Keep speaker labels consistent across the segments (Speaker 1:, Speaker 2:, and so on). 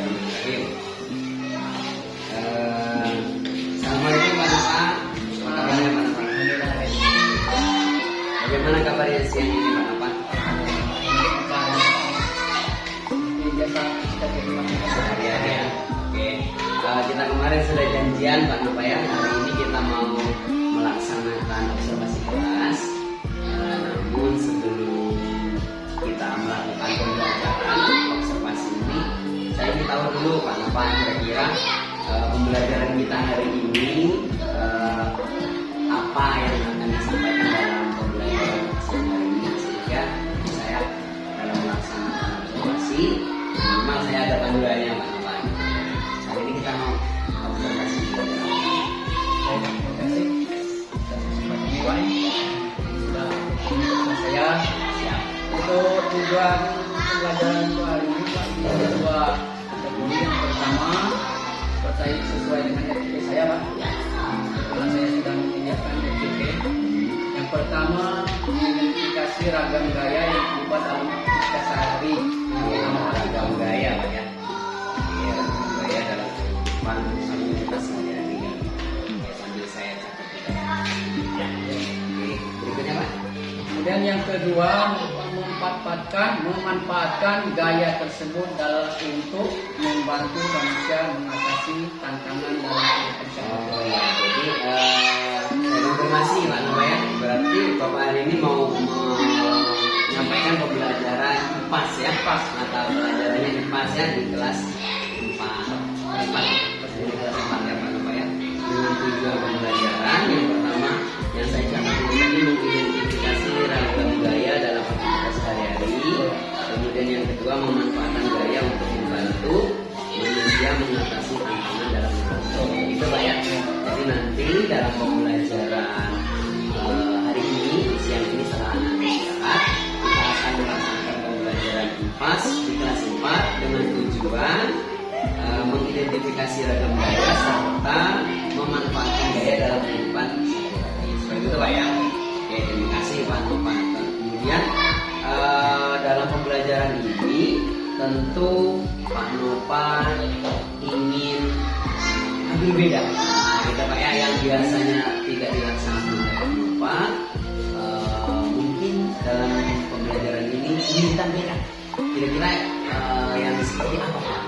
Speaker 1: Bismillahirrahmanirrahim. Assalamualaikum Pak Nova. Apa kabarnya Pak Nova? Bagaimana kabarnya siang ini Pak Nova? Sehari-hari ya. Oke. Kita kemarin sudah janjian Pak Nova ya. Hari ini kita mau melaksanakan observasi kelas. Namun sebelum kita melakukan pembelajaran observasi ini, saya ingin tahu dulu Pak Nova kira-kira pembelajaran kita hari ini apa yang akan disampaikan dalam pembelajaran siang hari ini, sehingga saya dalam melaksanakan observasi memang saya ada panduannya Pak Nova. Hari ini kita mau observasi pembelajaran.
Speaker 2: Terima kasih sudah saya
Speaker 1: Siap.
Speaker 2: untuk tujuan pembelajaran hari ini Pak, ini ada dua kategori. Yang pertama sesuai dengan SPP saya Pak, karena saya sudah menyediakan SPP. Yang pertama mengidentifikasi ragam gaya yang terlibat dalam aktivitas sehari.
Speaker 1: Ragam gaya Pak ya. Iya, ragam gaya dalam aktivitas sehari-hari ya. Sambil saya catat juga. Oke, berikutnya Pak.
Speaker 2: Kemudian yang kedua memanfaatkan gaya tersebut untuk membantu manusia mengatasi tantangan dalam kehidupan sehari-hari.
Speaker 1: Oh ya, jadi saya konfirmasi Pak Nova ya. Berarti Bapak hari ini mau menyampaikan pembelajaran IPAS ya. IPAS, mata pelajarannya IPAS ya di kelas 4. Di kelas 4 ya Pak Nova ya. Dengan tujuan pembelajaran yang pertama yang saya catat ini mengidentifikasi ragam gaya dalam aktivitas sehari-hari. Kemudian yang kedua memanfaatkan gaya untuk membantu manusia mengatasi tantangan dalam hidup. Itu Pak ya. Jadi nanti dalam pembelajaran hari ini siang ini setelah nanti istirahat kita akan melaksanakan pembelajaran IPAS di kelas 4 dengan tujuan mengidentifikasi ragam gaya serta memanfaatkan gaya dalam kehidupan sehari-hari. Seperti itu Pak ya. Oke, terima kasih Pak Nova. Kemudian dalam pembelajaran ini tentu Pak Nova ingin ambil beda. Kita Pak ya, yang biasanya tidak dilaksanakan oleh Pak Nova, mungkin dalam pembelajaran ini diminta beda. Kira-kira yang seperti apa Pak?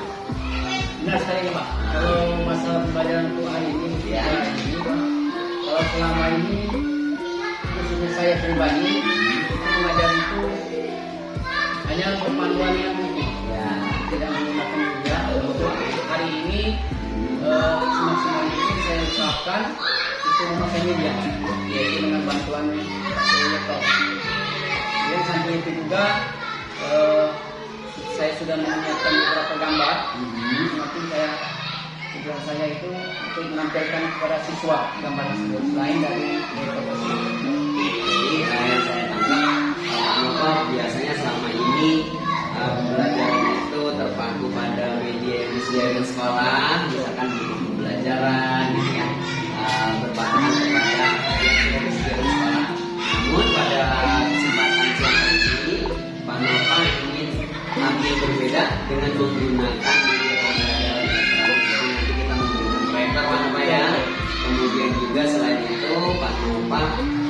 Speaker 2: Benar sekali Pak. Kalau masalah pembelajaran itu hari ini,
Speaker 1: Ya.
Speaker 2: Kalau selama ini khususnya saya pribadi itu mengajar itu hanya berpanduan yang mungkin,
Speaker 1: Ya.
Speaker 2: tidak menggunakan media. Untuk hari ini semaksimal mungkin saya usahakan itu memakai media, yaitu dengan bantuan proyektor. Kemudian sambil itu juga saya sudah menyiapkan beberapa gambar. Nanti tujuan saya itu untuk menampilkan kepada siswa gambar tersebut selain dari proyektor.
Speaker 1: Jadi yang saya tangkap Pak Nova biasanya selama ini pembelajarannya itu terpaku pada media yang disediakan sekolah, misalkan buku pembelajaran gitu ya, berbahan kepada yang sudah disediakan sekolah. Namun pada kesempatan siang hari ini Pak Nova ingin tampil berbeda dengan menggunakan media pembelajaran elektronik. Jadi nanti kita menggunakan proyektor Pak Nova ya. Kemudian juga selain itu Pak Nova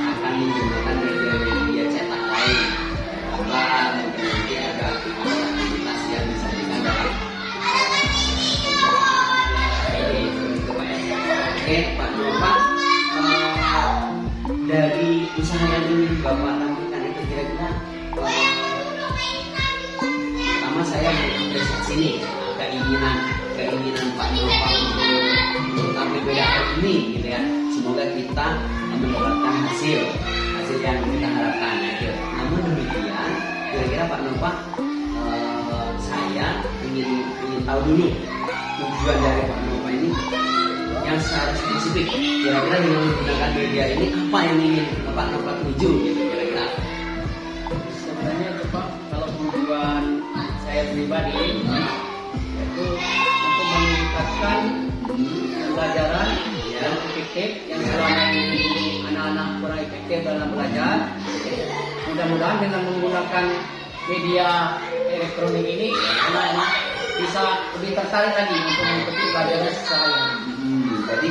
Speaker 1: akan menggunakan media cetak lain, gambar, mungkin nanti ada aktivitas yang disajikan dalam itu Pak ya. Oke Pak Nova, dari usaha yang ingin Bapak tampilkan itu kira-kira pertama saya mengapresiasi nih keinginan Pak Nova untuk tampil beda hari ini gitu ya. Semoga kita mendapatkan hasil yang kita harapkan gitu. Namun demikian, kira-kira Pak Nova, saya ingin tahu dulu tujuan dari Pak Nova ini yang secara spesifik. Kira-kira dengan menggunakan media ini apa yang ingin Pak Nova tuju gitu kira-kira?
Speaker 2: Sebenarnya itu Pak, kalau tujuan saya pribadi yaitu untuk meningkatkan pembelajaran yang efektif, yang selama ini anak-anak kurang efektif dalam belajar. Mudah-mudahan dengan menggunakan media elektronik ini anak-anak bisa lebih tertarik lagi untuk mengikuti pelajaran saya.
Speaker 1: Berarti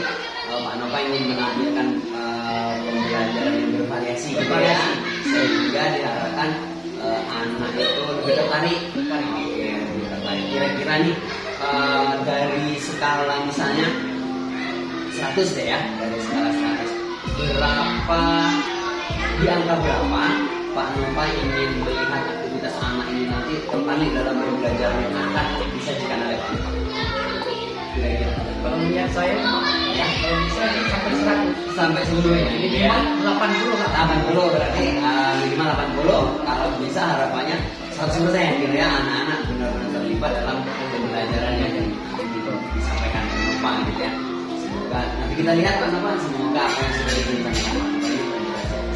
Speaker 1: Pak Nova ingin menampilkan pembelajaran yang bervariasi, gitu ya, sehingga diharapkan anak itu lebih tertarik. Oke, lebih tertarik. Kira-kira nih dari skala misalnya 100 deh ya, dari skala 100, berapa, di angka berapa Pak Nova ingin melihat aktivitas anak ini nanti tertarik dalam pembelajaran yang akan disajikan oleh Pak Nova? Kira-kira
Speaker 2: Kalau melihat saya,
Speaker 1: ya,
Speaker 2: kalau bisa ini sampai 100.
Speaker 1: sampai seluruhnya
Speaker 2: Ini
Speaker 1: ya.
Speaker 2: 80 Kak.
Speaker 1: 80 berarti minimal 80, kalau bisa harapannya 100% gitu ya, anak-anak benar-benar terlibat dalam pembelajaran yang disampaikan Pak Nova gitu ya. Semoga nanti kita lihat Pak Nova, semoga apa yang sudah direncanakan Pak Nova ini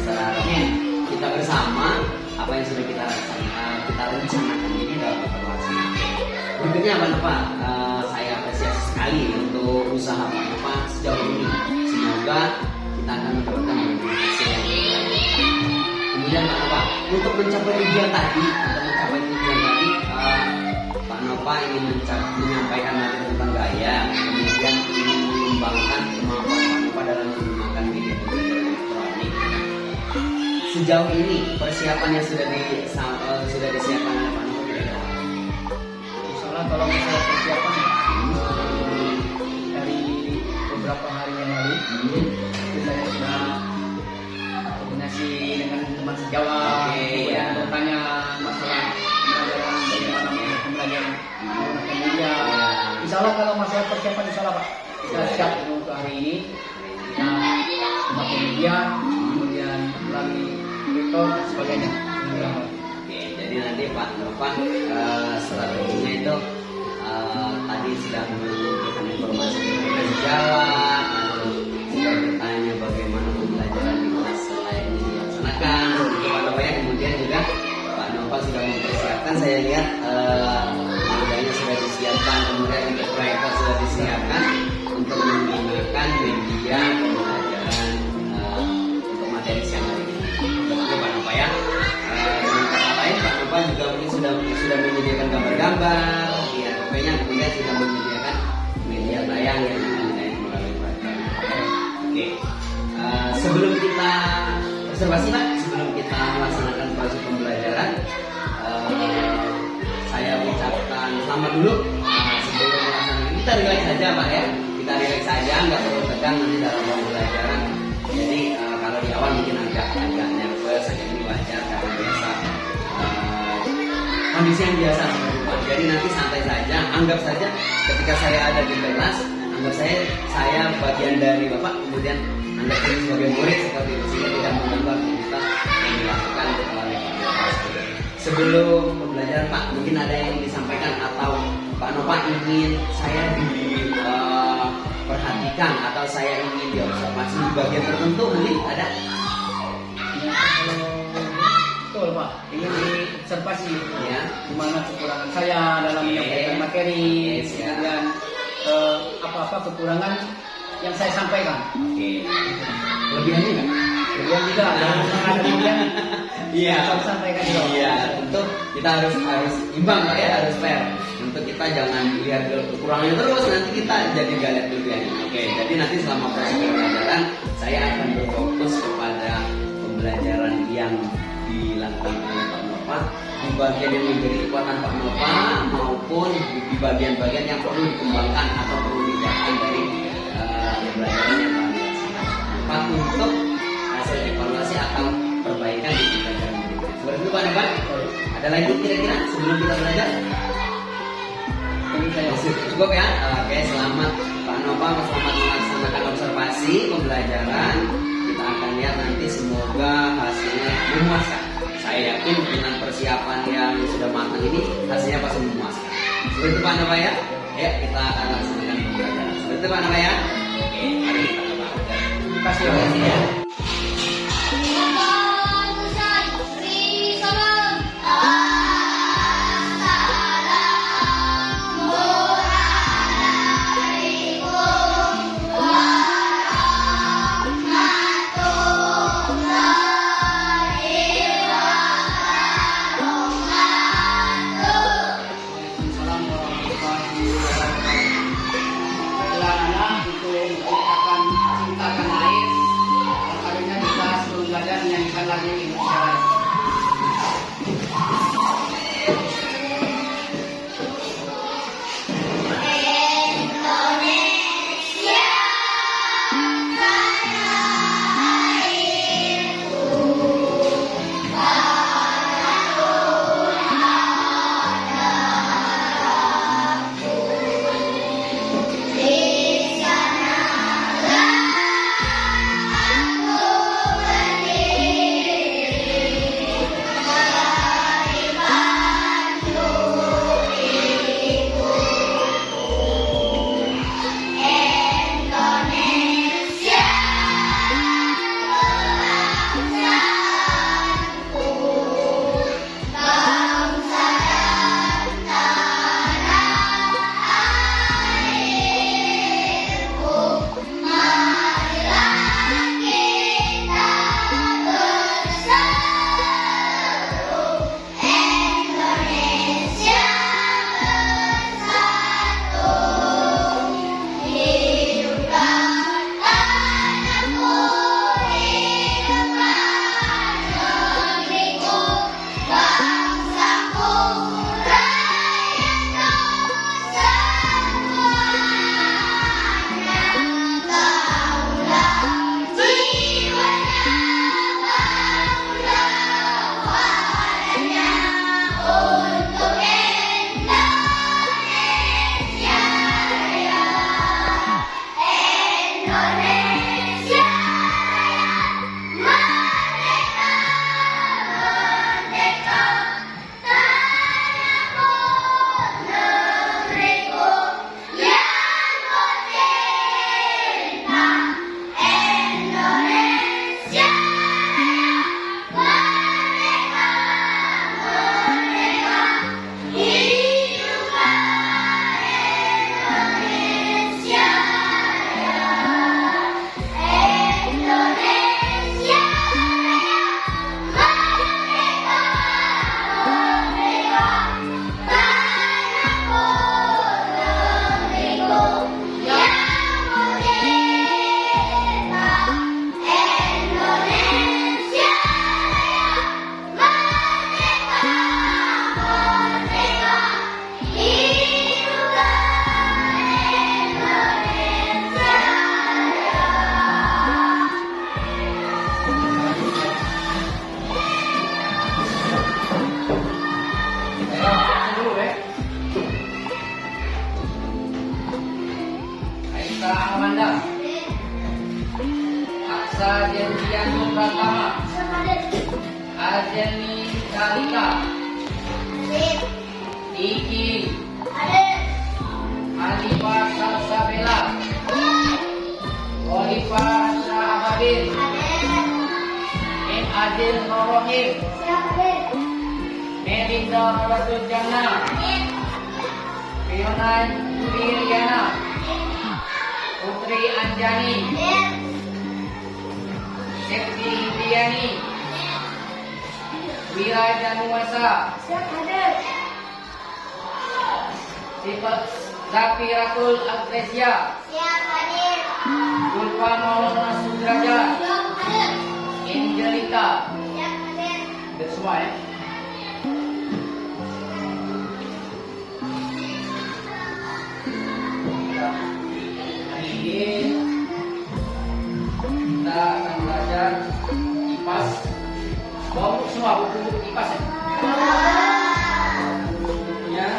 Speaker 1: seharusnya kita bersama apa yang sudah kita rencanakan ini dapat terlaksana. Berikutnya Pak Nova, saya apresiasi sekali untuk usaha Pak Nova sejauh ini. Semoga kita akan mendapatkan hasil yang baik. Kemudian Pak Nova, untuk mencapai tujuan tadi, Pak Nova ingin menyampaikan materi tentang gaya, kemudian ingin mengembangkan kemampuan Pak Nova dalam menggunakan media pembelajaran elektronik. Sejauh ini persiapan yang sudah disiapkan oleh Pak Nova kira-kira?
Speaker 2: Misalnya kalau misalnya persiapan dari beberapa hari yang lalu, itu saya sudah koordinasi dengan teman sejawat,
Speaker 1: ya.
Speaker 2: bertanya masalah pembelajaran bagaimana pembelajaran menggunakan media. Insya Allah kalau masalah persiapan, insya Allah Pak, kita siap untuk hari ini. Kita memakai media, kemudian melalui Twitter dan sebagainya.
Speaker 1: Oke, jadi nanti Pak Nova strateginya itu tadi sudah memberikan informasi kepada sejawat, lalu sudah bertanya bagaimana pembelajaran di kelas lainnya dilaksanakan. Untuk Pak Nova ya, kemudian juga Pak Nova sudah mempersiapkan, saya lihat medianya sudah disiapkan, kemudian untuk proyektor sudah disiapkan untuk menggunakan media pembelajaran untuk materi siang hari ini. Betul Pak Nova ya. Dengan kata lain Pak Nova juga mungkin sudah menyediakan gambar-gambar, ya pokoknya kemudian sudah menyediakan media tayang yang akan ditayang melalui proyektor. Oke, sebelum kita observasi Pak, sebelum kita melaksanakan proses pembelajaran, saya ucapkan selamat dulu. Sebelum melaksanakan, kita relax saja Pak ya, kita relax saja, nggak perlu tegang nanti dalam pembelajaran. Jadi kalau di awal mungkin agak nervous, agak ini wajar karena biasa kondisi yang biasa seperti Pak. Jadi nanti santai saja, anggap saja ketika saya ada di kelas, anggap saya bagian dari Bapak, kemudian anggap ini sebagai murid seperti itu, sehingga tidak mengganggu aktivitas yang dilakukan oleh Pak. Sebelum pembelajaran Pak, mungkin ada yang disampaikan atau Pak Nova ingin saya diperhatikan atau saya ingin diobservasi di bagian tertentu, mungkin ada?
Speaker 2: Betul Pak, ingin diobservasi
Speaker 1: Ya.
Speaker 2: di mana kekurangan saya dalam menyampaikan materi, kemudian apa-apa kekurangan yang saya sampaikan.
Speaker 1: Oke. Lebihannya nggak?
Speaker 2: Kemudian juga ada kemudian
Speaker 1: Iya.
Speaker 2: saya sampaikan juga.
Speaker 1: Iya, tentu kita harus imbang Pak ya, harus fair. Untuk kita jangan lihat kekurangannya terus, nanti kita jadi nggak lihat kelebihannya. Oke, jadi nanti selama proses pembelajaran saya akan berfokus kepada pembelajaran yang dilakukan oleh Pak Nova di bagian yang menjadi kekuatan Pak Nova maupun di bagian-bagian yang perlu dikembangkan atau perlu ditingkatkan dari pembelajaran yang telah dilaksanakan Pak untuk hasil evaluasi atau perbaikan di pembelajaran berikutnya. Seperti itu Pak Nova. Ada lagi kira-kira sebelum kita belajar? Cukup ya. Oke, selamat Pak Nova, selamat melaksanakan observasi pembelajaran. Kita akan lihat nanti, semoga hasilnya memuaskan. Saya yakin dengan persiapan yang sudah matang ini hasilnya pasti memuaskan. Seperti itu Pak Nova ya. Ya, kita akan laksanakan pembelajaran. Seperti itu Pak Nova ya. Oke, mari kita coba.
Speaker 2: Terima kasih ya. nyanyikan lagu ini sekarang. Amanda, Aksa Jendianu Pratama, Arjeni Kalika, Iki, Alifa Salsabela, Oliva Sahabadin, Adil Norohim, Melinda Ratul Jana, Fiona Juliana, Putri Anjani, Sekti Indiani, Wira Januasa, Sifat Zafiratul Agresia, Zulfa Maulana Sudraja, Angelita, itu semua ya. Hari ini kita akan belajar IPAS. Bawa buku semua, buku IPAS ya. Bukunya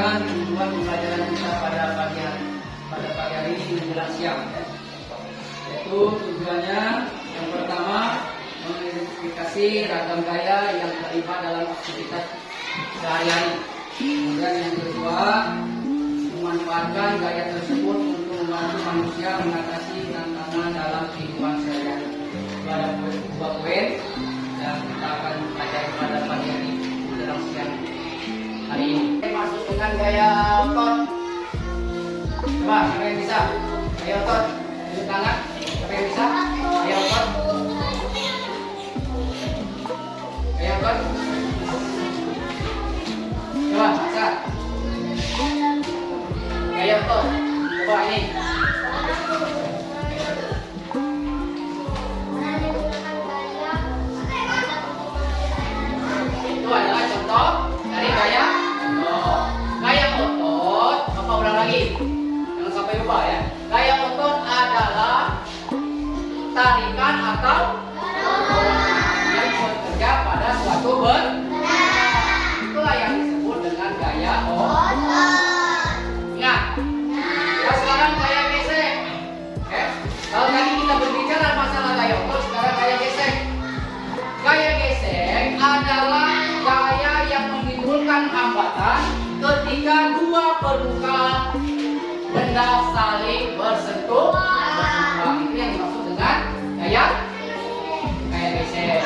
Speaker 2: lanjutkan tujuan pembelajaran kita pada pagi hari ini menjelang siang, ya. Yaitu tujuannya yang pertama mengidentifikasi ragam gaya yang terlibat dalam aktivitas sehari-hari. Kemudian yang kedua, memanfaatkan gaya tersebut untuk membantu manusia mengatasi tantangan dalam kehidupan sehari-hari. Itu ada dua poin yang kita akan pelajari pada pagi hari menjelang siang hari ini. Masuk dengan gaya otot. Coba, siapa yang bisa? Gaya otot. Tunjuk tangan. Siapa yang bisa? Gaya otot. Gaya otot. Coba, bisa. Gaya otot. Coba ini. Itu adalah contoh dari gaya otot. Gaya otot, Bapak ulang lagi. Jangan sampai lupa ya. Gaya otot adalah tarikan atau dorongan yang bekerja pada suatu benda. Itulah yang disebut dengan gaya otot. Ingat. Nah, sekarang gaya gesek. Kalau tadi kita berbicara masalah gaya otot, sekarang gaya gesek. Gaya gesek adalah gaya yang menimbulkan hambatan ketika dua permukaan benda saling bersentuh. Itu yang dimaksud dengan gaya gesek.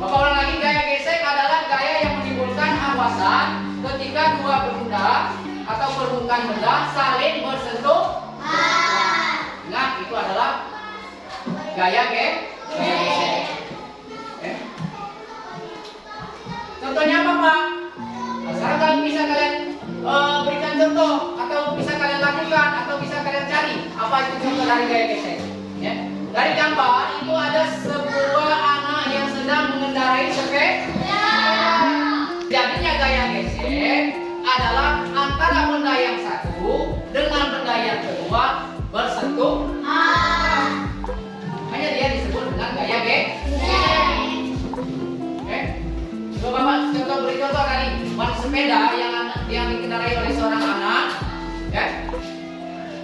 Speaker 2: Bapak ulang lagi, gaya gesek adalah gaya yang menimbulkan hambatan ketika dua benda atau permukaan benda saling bersentuh. Ingat, itu adalah gaya gesek. Contohnya apa, Pak? Nah, sekarang kalian bisa berikan contoh, atau bisa kalian lakukan, atau bisa kalian cari apa itu contoh dari gaya gesek. Ya. Dari gambar itu ada sebuah anak yang sedang mengendarai sepeda. Jadinya gaya gesek adalah antara benda yang satu dengan benda yang kedua bersentuh. Hanya dia disebut dengan gaya gesek. Coba Bapak beri contoh tadi, sepeda yang dikendarai oleh seorang anak, ya,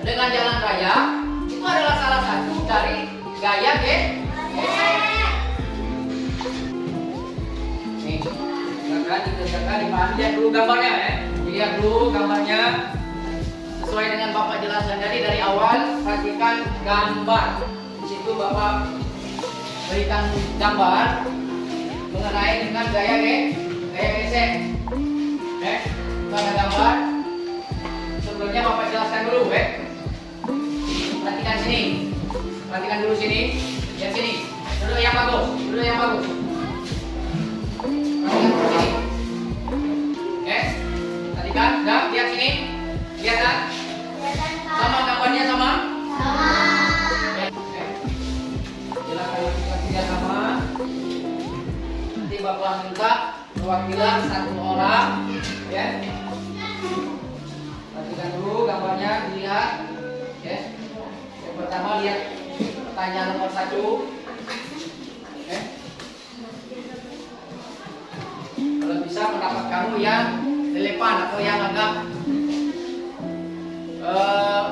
Speaker 2: dengan jalan raya, itu adalah salah satu dari gaya gesek. Nih, silakan dipahami, lihat dulu gambarnya, ya. Lihat dulu gambarnya sesuai dengan Bapak jelaskan tadi dari awal. Perhatikan gambar. Di situ Bapak berikan gambar mengenai dengan gaya gesek. Itu ada gambar. Sebelumnya Bapak jelaskan dulu, Perhatikan sini. Perhatikan dulu sini. Lihat sini. Duduk yang bagus. Perhatikan dulu sini. Perhatikan. Dah, lihat sini. Lihat kan? Sama gambarnya sama? Silakan lihat sama. Bapak minta perwakilan satu orang, ya. Perhatikan dulu gambarnya, dilihat, ya. Yang pertama lihat pertanyaan nomor 1, ya. Kalau bisa pendapat kamu yang relevan atau yang agak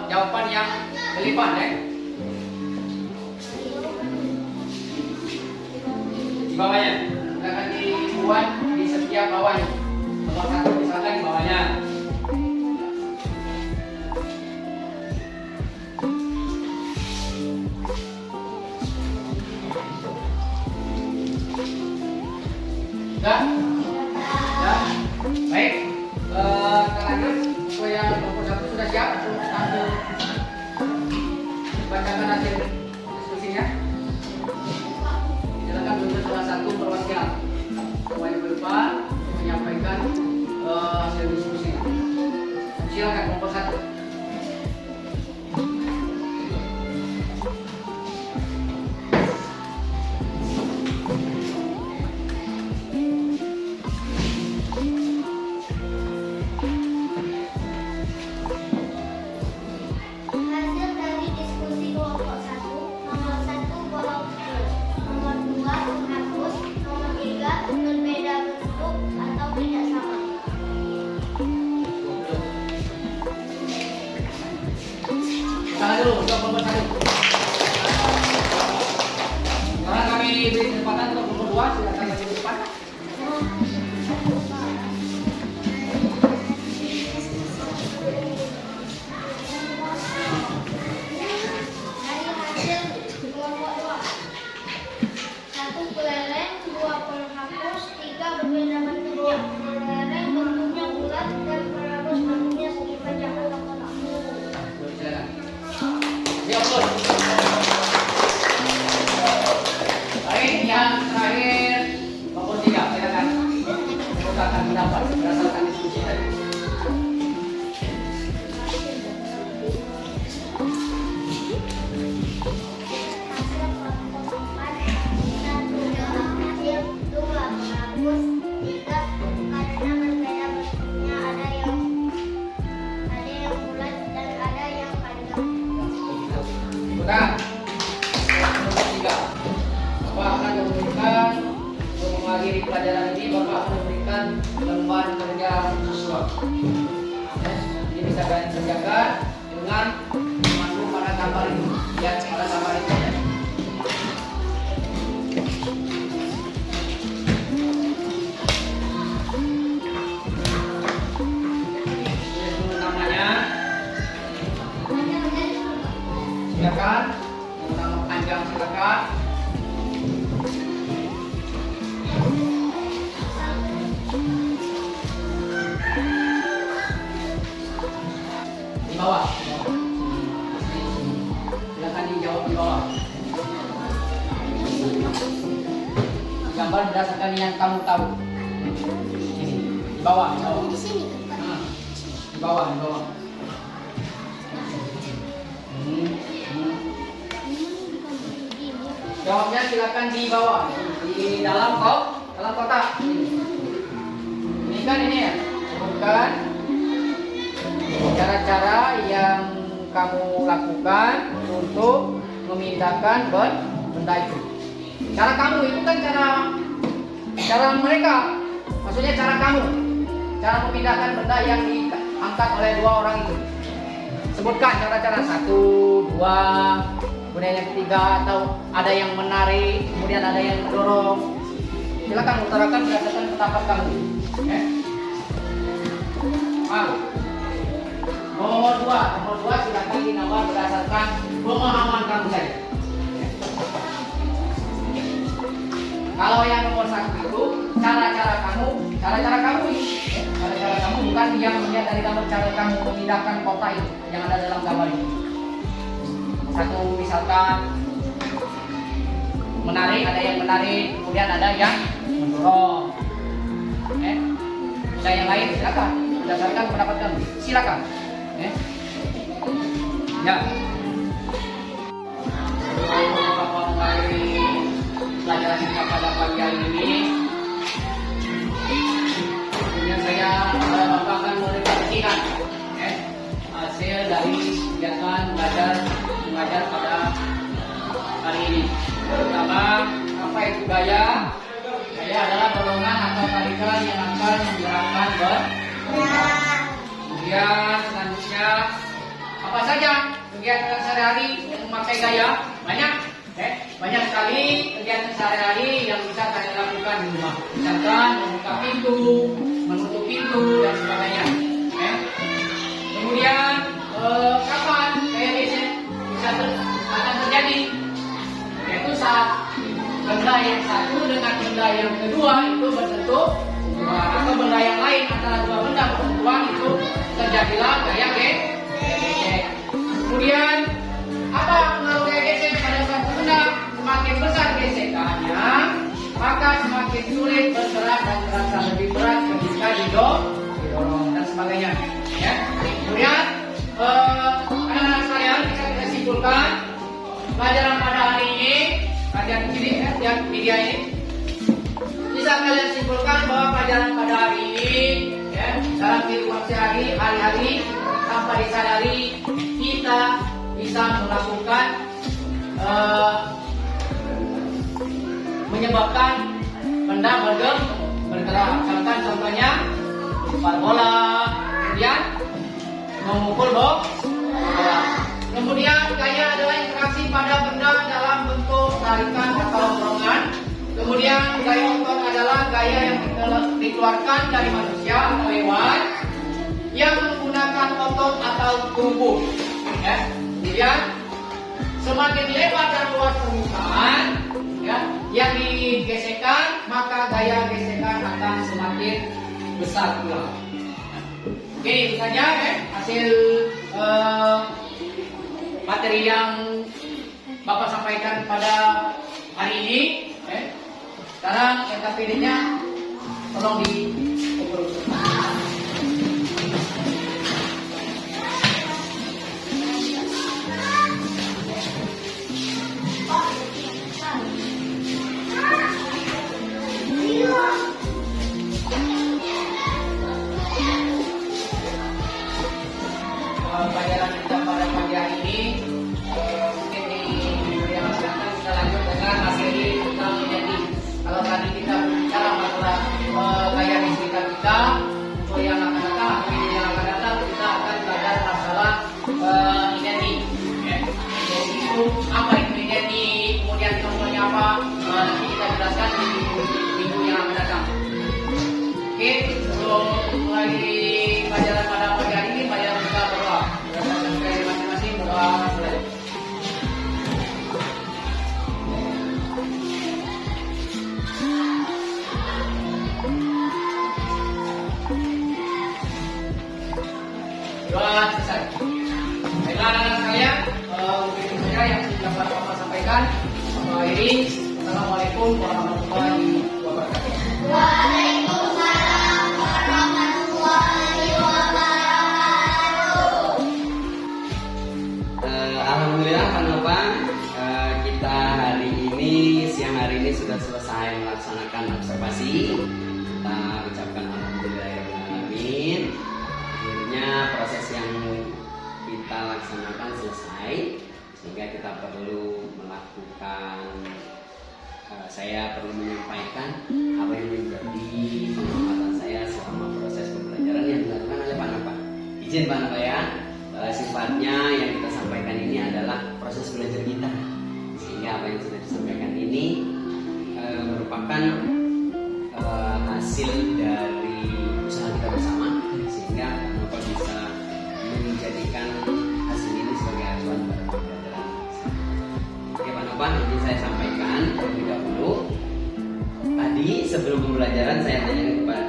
Speaker 2: jawaban yang relevan, ya. Di bawahnya akan dibuat di setiap bawahnya. Nomor 1 misalkan di bawahnya. Sudah? Ya. Baik. Kita lanjut. Yang nomor 1 sudah siap untuk tampil bacakan hasil diskusinya. Silakan tunjuk salah satu perwakilan yang berdepan menyampaikan hasil diskusi. Silakan nomor 1. Tangan dulu, untuk nomor 1. Sekarang kami beri kesempatan untuk nomor 2, silakan maju ke depan.
Speaker 3: Dari hasil kelompok 2. 1 kelereng, 2 penghapus, 3 berbeda bentuknya. Kelereng bentuknya bulat dan penghapus bentuknya segi panjang atau kotak.
Speaker 2: Silakan. Siap, Bos. Baik, yang terakhir nomor 3, silakan. Mengungkapkan pendapat berdasarkan diskusi tadi.
Speaker 3: Hasil kelompok 4. 1 hasil, 2 penghapus, 3 karena berbeda bentuknya, ada yang bulat dan ada yang panjang.
Speaker 2: Bukan. Nomor 3. Bapak akan memberikan untuk mengakhiri pelajaran ini, Bapak akan memberikan lembar kerja siswa. Ini bisa kalian kerjakan dengan memandu pada gambar ini. Lihat pada gambar itu. Tulis dulu namanya. Silakan. Nama panjang silakan. Di bawah. Silakan dijawab di bawah. Gambar berdasarkan yang kamu tahu. Ini di bawah, di bawah.
Speaker 3: Di sini.
Speaker 2: Di bawah, di bawah. Jawabnya silakan di bawah, di dalam kotak. Ini kan ini ya, bukan cara-cara yang kamu lakukan untuk memindahkan benda itu. Cara kamu itu kan cara mereka, maksudnya cara kamu, cara memindahkan benda yang diangkat oleh 2 orang itu. Sebutkan cara-cara 1, 2, kemudian yang ketiga, atau ada yang menarik, kemudian ada yang mendorong. Silakan utarakan berdasarkan pendapat kamu. Nomor 2 silakan digambar berdasarkan pemahaman kamu saja. Kalau yang nomor 1 itu cara-cara kamu ini, cara-cara kamu bukan yang melihat dari gambar cara kamu memindahkan kota itu yang ada dalam gambar ini. 1 misalkan menarik, ada yang menarik, kemudian ada yang mendorong. Ada yang lain silakan berdasarkan pendapat kamu. Silakan. Ya. Bapak mengakhiri pelajaran kita pada pagi hari ini. Kemudian Bapak akan merefleksikan hasil dari kegiatan mengajar pada hari ini. Pertama, apa itu gaya? Gaya adalah dorongan atau tarikan yang akan menggerakkan benda. Kemudian selanjutnya, apa saja kegiatan sehari-hari yang memakai gaya? Banyak sekali kegiatan sehari-hari yang bisa kalian lakukan di rumah. Misalkan membuka pintu, menutup pintu, dan sebagainya. Kemudian kapan gaya gesek akan terjadi? Yaitu saat benda yang satu dengan benda yang kedua itu bersentuh, atau benda yang lain antara 2 benda bersentuhan, itu terjadilah gaya gesek. Kemudian apa pengaruh gaya gesek pada suatu benda? Semakin besar gesekannya, maka semakin sulit bergerak dan terasa lebih berat ketika didorong dan sebagainya. Kemudian anak-anak sekalian, kita simpulkan pelajaran pada hari ini. Kalian sini lihat media ini. Bisa kalian simpulkan bahwa pelajaran pada hari ini dalam kehidupan sehari-hari tanpa disadari kita bisa melakukan menyebabkan benda bergerak. Contohnya lempar bola, kemudian memukul bola. Kemudian gaya adalah interaksi pada benda dalam bentuk tarikan atau dorongan. Kemudian gaya otot adalah gaya yang dikeluarkan dari manusia atau hewan yang menggunakan otot atau tubuh. Ya. Kemudian semakin lebar dan luas permukaan ya, yang digesekkan, maka gaya gesekan akan semakin besar pula. Oke, itu saja hasil materi yang Bapak sampaikan pada hari ini. Sekarang LKPD-nya tolong diukur. Pelajaran kita pada pagi hari ini mungkin yang akan kita lanjut dengan materi tentang identiti. Kalau tadi kita berbicara masalah gaya di sekitar kita, untuk yang akan datang atau video yang akan datang kita akan belajar masalah identiti. Jadi itu apa itu identiti, kemudian contohnya apa, nanti kita jelaskan di minggu yang akan datang. Oke, sebelum mulai pelajaran pada pagi hari ini, pelajaran kita berdoa. Berdasarkan dari masing-masing berdoa selesai. Doa selesai. Baiklah anak-anak sekalian, untuk itu saja yang dapat Bapak sampaikan. Bapak akhiri. Assalamualaikum warahmatullahi wabarakatuh.
Speaker 3: Waalaikumsalam warahmatullahi wabarakatuh.
Speaker 1: Alhamdulillah Pak Nova, kita siang hari ini sudah selesai melaksanakan observasi. Kita ucapkan alhamdulillahirrahmanirrahim. Akhirnya proses yang kita laksanakan selesai, sehingga kita perlu melakukan saya perlu menyampaikan apa yang menjadi pengamatan saya selama proses pembelajaran yang dilakukan oleh Pak Nova. Izin Pak Nova ya, sifatnya yang kita sampaikan ini adalah proses belajar kita, sehingga apa yang sudah disampaikan ini merupakan hasil dari usaha kita bersama, sehingga Pak Nova bisa menjadikan hasil ini sebagai acuan pada pembelajaran. Oke Pak Nova, ini saya sampaikan terlebih dahulu. Tadi sebelum pembelajaran saya tanya kepada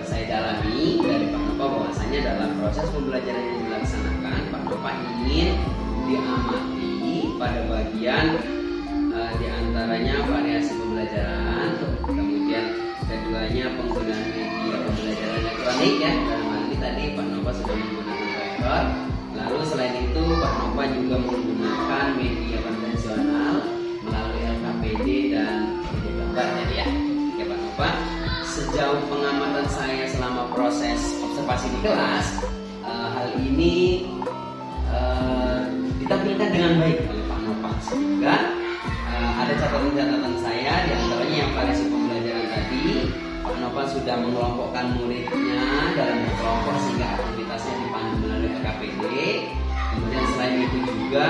Speaker 1: saya dalami dari Pak Nova bahwasanya dalam proses pembelajaran yang dilaksanakan, Pak Nova ingin diamati pada bagian diantaranya variasi pembelajaran, kemudian keduanya penggunaan media pembelajaran elektronik ya. Dalam hal ini tadi Pak Nova sudah menggunakan proyektor. Lalu selain itu Pak Nova juga menggunakan media konvensional melalui LKPD dan media gambar tadi ya. Oke Pak Nova, sejauh pengamatan saya selama proses observasi di kelas, hal ini ditampilkan dengan baik oleh Pak Nova, sehingga ada catatan-catatan saya diantaranya yang variasi pembelajaran tadi. Pak Nova sudah mengelompokkan muridnya dalam berkelompok sehingga aktivitasnya dipandu melalui LKPD. Kemudian selain itu juga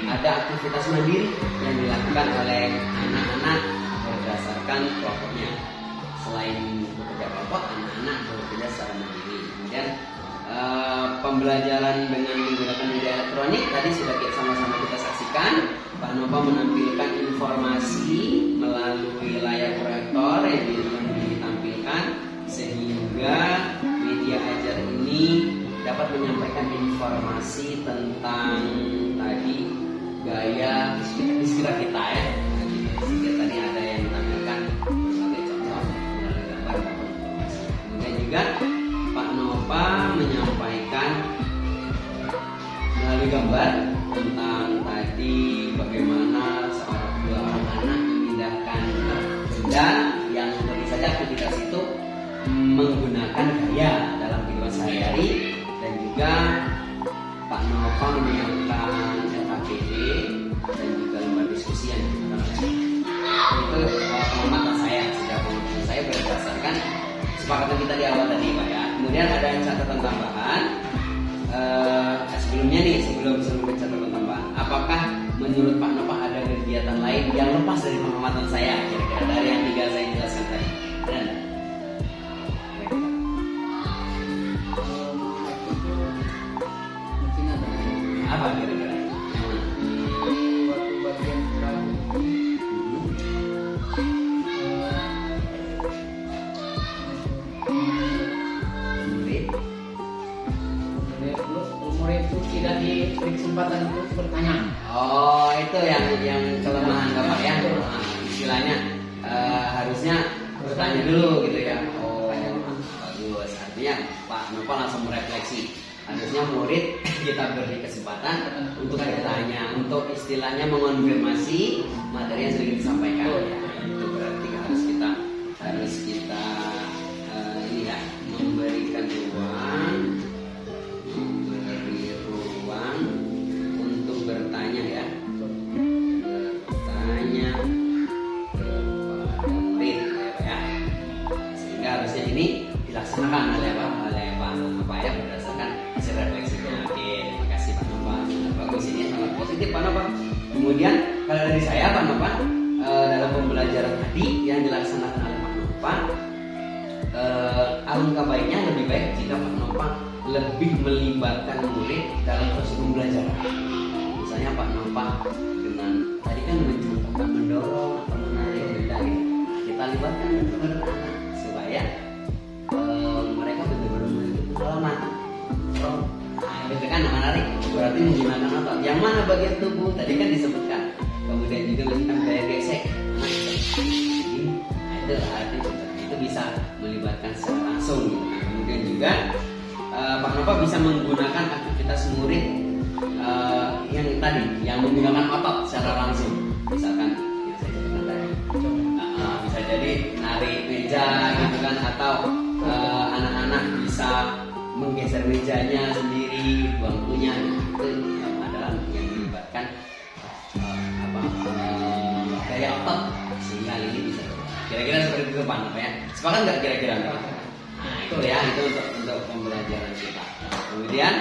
Speaker 1: ada aktivitas mandiri yang dilakukan oleh anak-anak berdasarkan kelompoknya. Selain bekerja kelompok, anak-anak bekerja secara mandiri. Kemudian pembelajaran dengan menggunakan media elektronik tadi sudah sama-sama kita saksikan. Pak Nova menampilkan informasi melalui layar proyektor yang ditampilkan, sehingga media ajar ini dapat menyampaikan informasi tentang tadi gaya di sekitar kita ya. Sehingga tadi ada yang ditampilkan berbagai contoh melalui gambar maupun informasi. Kemudian juga Pak Nova menyampaikan melalui gambar tentang tadi bagaimana dua orang anak memindahkan benda yang tentu saja aktivitas itu menggunakan gaya dalam kehidupan sehari-hari, dan juga Pak Nova menyiapkan LKPD dan juga lembar diskusi yang digunakan oleh itu pengamatan saya. Sejak pengamatan saya berdasarkan kesepakatan kita di awal tadi Pak ya. kemudian ada catatan tambahan. Sebelumnya nih, sebelum catatan tambahan, apakah menurut Pak Nova ada kegiatan lain yang lepas dari pengamatan saya, kira-kira dari yang 3 saya jelaskan tadi? Ada nggak?
Speaker 2: Mungkin ada
Speaker 1: Apa kira-kira?
Speaker 2: di waktu bagian pramuka.
Speaker 1: Murid.
Speaker 2: Murid itu tidak diberi kesempatan untuk bertanya.
Speaker 1: Oh, itu yang kelemahan Bapak ya. Istilahnya harusnya bertanya dulu gitu ya. Oh, bagus. Artinya Pak Nova langsung merefleksi. Harusnya murid kita beri kesempatan untuk bertanya, untuk istilahnya mengonfirmasi materi yang sudah disampaikan. Ya, itu berarti harus kita ini ya, memberi ruang untuk bertanya ya. Bertanya kepada murid ya. Sehingga harusnya ini dilaksanakan oleh Pak ya, berdasarkan hasil refleksinya. Oke, terima kasih Pak Nova. Bagus, ini sangat positif Pak Nova. Kemudian kalau dari saya Pak Nova, dalam pembelajaran tadi yang dilaksanakan oleh Pak Nova, alangkah baiknya lebih baik jika Pak Nova lebih melibatkan murid dalam proses pembelajaran. Misalnya Pak Nova dengan tadi kan mencontohkan mendorong atau menarik benda gitu. Kita libatkan benar-benar anak supaya mereka benar-benar memiliki pengalaman. Nah, itu kan menarik. Berarti menggunakan otot. Yang mana bagian tubuh? Tadi kan disebutkan. Kemudian juga melakukan gaya gesek. Nah, itu arti itu bisa melibatkan secara langsung. Gitu. Nah, kemudian juga Pak Nova bisa menggunakan aktivitas murid yang tadi, yang menggunakan otot secara langsung. Misalkan yang saya sebutkan tadi, bisa jadi narik meja gitu kan, atau anak-anak bisa menggeser mejanya sendiri, bangkunya, itu yang adalah yang melibatkan gaya otot, sehingga ini bisa kira-kira seperti itu Pak Nova ya. Sepakat nggak kira-kira? Nah itu ya, itu untuk pembelajaran kita. Kemudian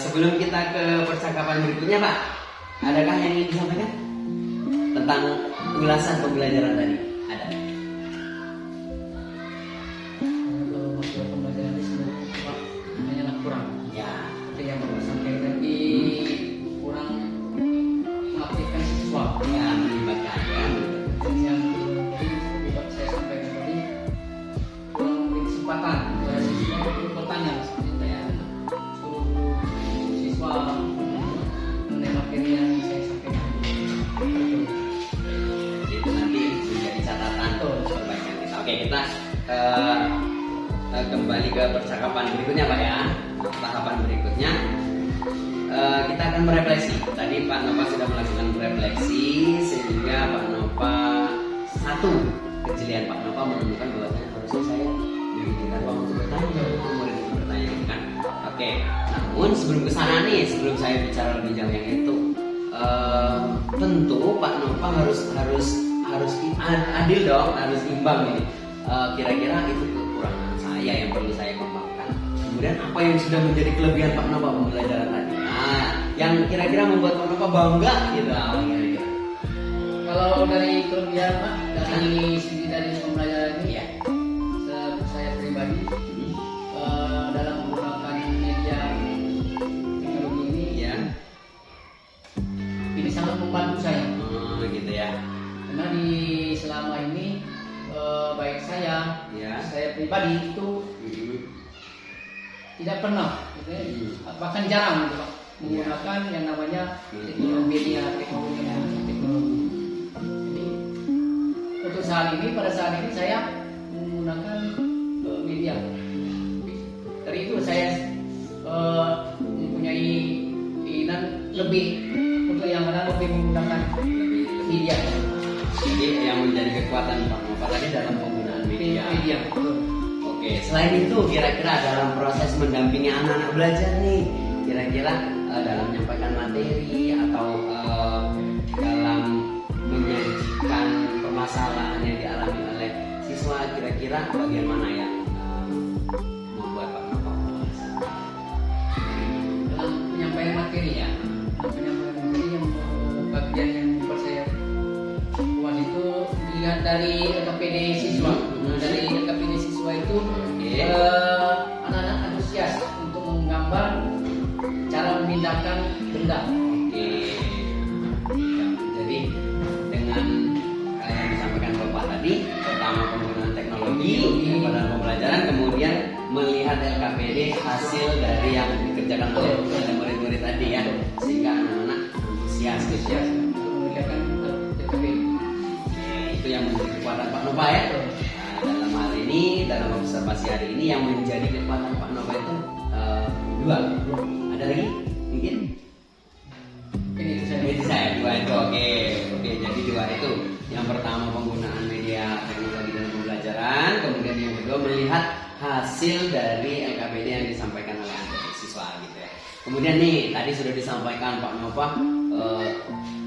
Speaker 1: sebelum kita ke percakapan berikutnya Pak, adakah yang ingin disampaikan tentang ulasan pembelajaran tadi? Ada?
Speaker 2: Kalau masalah pembelajaran di sini Pak, hanyalah kurang.
Speaker 1: Ya.
Speaker 2: Seperti yang Bapak sampaikan tadi, kurang mengaktifkan siswa.
Speaker 1: Ya, melibatkan ya.
Speaker 2: Yang seperti Bapak saya sampaikan tadi, kurang memberi kesempatan kepada siswa untuk bertanya seperti itu ya. Suruh siswa mengenai materi yang saya sampaikan.
Speaker 1: Itu nanti menjadi catatan perbaikan kita. Oke, kita kembali ke percakapan berikutnya Pak ya. Tahapan berikutnya kita akan merefleksi. Tadi Pak Nova sudah melakukan refleksi sehingga Pak Nova satu kejelian Pak Nova menemukan bahwasanya harusnya saya diberikan ruang untuk bertanya, murid untuk bertanya kan. Oke, namun sebelum kesana nih, sebelum saya bicara lebih jauh yang itu, tentu Pak Nova harus adil dong, harus imbang ini. Kira-kira itu kekurangan saya yang perlu saya kembangkan. Kemudian apa yang sudah menjadi kelebihan Pak Nova pembelajaran tadi? Nah, yang kira-kira membuat Pak Nova bangga gitu, kira-kira.
Speaker 2: Kalau dari kelebihan Pak, dari segi dari pembelajaran ini,
Speaker 1: Iya.
Speaker 2: saya pribadi dalam menggunakan media teknologi ini,
Speaker 1: Iya.
Speaker 2: ini sangat membantu saya.
Speaker 1: Gitu ya.
Speaker 2: Karena selama ini baik saya,
Speaker 1: Ya.
Speaker 2: saya pribadi itu tidak pernah, gitu ya, bahkan jarang gitu, Pak, menggunakan yang namanya teknologi media teknologi. Jadi untuk pada saat ini saya menggunakan media. Dari itu saya mempunyai keinginan lebih untuk yang mana lebih menggunakan media.
Speaker 1: Jadi yang menjadi kekuatan Pak Nova tadi dalam penggunaan media.
Speaker 2: Media.
Speaker 1: Oke, selain itu kira-kira dalam proses mendampingi anak-anak belajar nih, kira-kira dalam menyampaikan materi atau dalam menyajikan permasalahan yang dialami oleh siswa, kira-kira bagian mana yang
Speaker 2: anak-anak antusias untuk menggambar cara memindahkan benda.
Speaker 1: Oke. Ya, jadi dengan yang disampaikan Bapak tadi, pertama penggunaan teknologi pada pembelajaran, kemudian melihat LKPD hasil dari yang dikerjakan oleh murid-murid tadi ya, sehingga anak-anak antusias.
Speaker 2: Antusias untuk mengerjakan TKP.
Speaker 1: Itu yang menjadi kekuatan Pak Nova ya. Nah, dalam hal ini, dalam observasi hari ini yang menjadi kekuatan Pak Nova itu dua. Ada lagi? Mungkin?
Speaker 2: Ini
Speaker 1: Saya dua itu. Oke, jadi dua itu. Yang pertama penggunaan media teknologi dalam pembelajaran, kemudian yang kedua melihat hasil dari LKPD yang disampaikan oleh anak siswa gitu ya. Kemudian nih tadi sudah disampaikan Pak Nova,